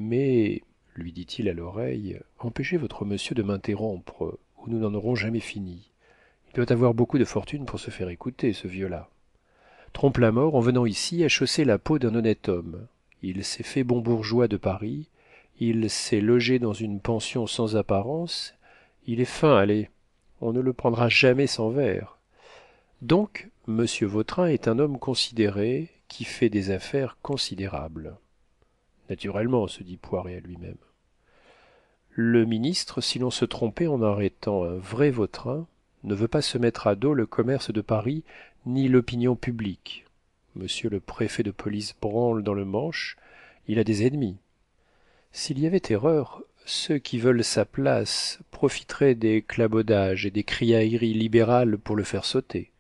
mais, lui dit-il à l'oreille, empêchez votre monsieur de m'interrompre, ou nous n'en aurons jamais fini. Il doit avoir beaucoup de fortune pour se faire écouter, ce vieux-là. Trompe-la-Mort, en venant ici, a chaussé la peau d'un honnête homme. Il s'est fait bon bourgeois de Paris, il s'est logé dans une pension sans apparence, il est fin, allez, on ne le prendra jamais sans verre. Donc, monsieur Vautrin est un homme considéré, qui fait des affaires considérables. Naturellement, se dit Poiret à lui-même. Le ministre, si l'on se trompait en arrêtant un vrai Vautrin, ne veut pas se mettre à dos le commerce de Paris ni l'opinion publique. Monsieur le préfet de police branle dans le manche, il a des ennemis. S'il y avait erreur, ceux qui veulent sa place profiteraient des clabaudages et des criailleries libérales pour le faire sauter.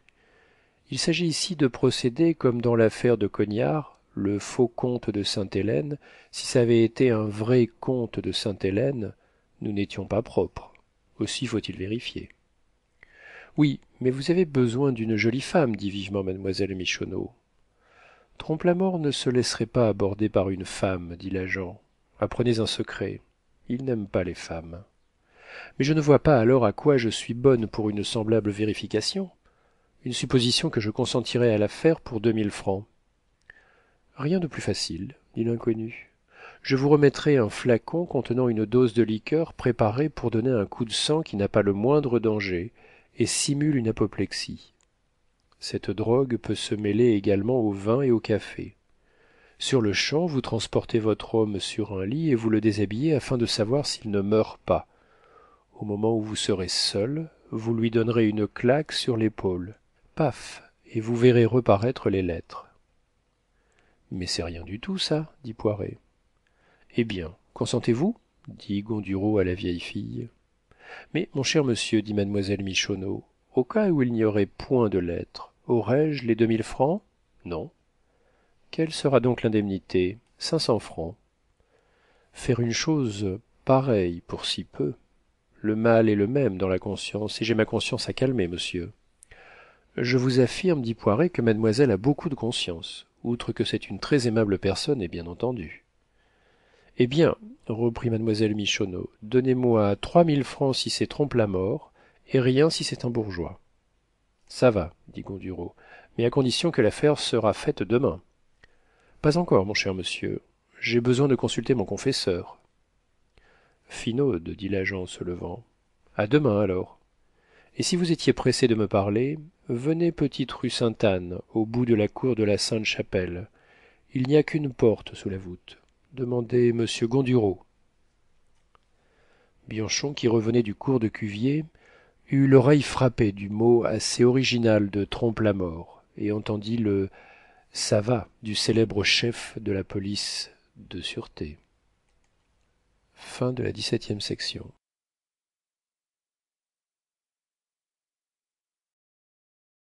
Il s'agit ici de procéder comme dans l'affaire de Cognard, le faux comte de Sainte-Hélène. Si ça avait été un vrai comte de Sainte-Hélène, nous n'étions pas propres. Aussi faut-il vérifier. Oui, mais vous avez besoin d'une jolie femme, dit vivement mademoiselle Michonneau. Trompe-la-Mort ne se laisserait pas aborder par une femme, dit l'agent. Apprenez un secret. Il n'aime pas les femmes. Mais je ne vois pas alors à quoi je suis bonne pour une semblable vérification. Une supposition que je consentirais à la faire pour 2000 francs. Rien de plus facile, dit l'inconnu. Je vous remettrai un flacon contenant une dose de liqueur préparée pour donner un coup de sang qui n'a pas le moindre danger et simule une apoplexie. Cette drogue peut se mêler également au vin et au café. Sur-le-champ, vous transportez votre homme sur un lit et vous le déshabillez afin de savoir s'il ne meurt pas. Au moment où vous serez seul, vous lui donnerez une claque sur l'épaule. Paf, et vous verrez reparaître les lettres. Mais c'est rien du tout, ça, dit Poiret. Eh bien, consentez-vous dit Gondureau à la vieille fille. Mais, mon cher monsieur, dit mademoiselle Michonneau, au cas où il n'y aurait point de lettres, aurais-je les 2000 francs? Non. Quelle sera donc l'indemnité? 500 francs. Faire une chose pareille pour si peu. Le mal est le même dans la conscience, et j'ai ma conscience à calmer, monsieur. Je vous affirme, dit Poiret, que mademoiselle a beaucoup de conscience, outre que c'est une très aimable personne, et bien entendu. Eh bien, reprit mademoiselle Michonneau, donnez-moi 3000 francs si c'est Trompe-la-Mort, et rien si c'est un bourgeois. Ça va, dit Gondureau, mais à condition que l'affaire sera faite demain. Pas encore, mon cher monsieur. J'ai besoin de consulter mon confesseur. Finaude, dit l'agent en se levant. À demain alors. Et si vous étiez pressé de me parler, venez petite rue Sainte-Anne, au bout de la cour de la Sainte-Chapelle. Il n'y a qu'une porte sous la voûte. Demandez monsieur Gondureau. Bianchon, qui revenait du cours de Cuvier, eut l'oreille frappée du mot assez original de Trompe-la-Mort, et entendit le ça va du célèbre chef de la police de sûreté. Fin de la 17e section.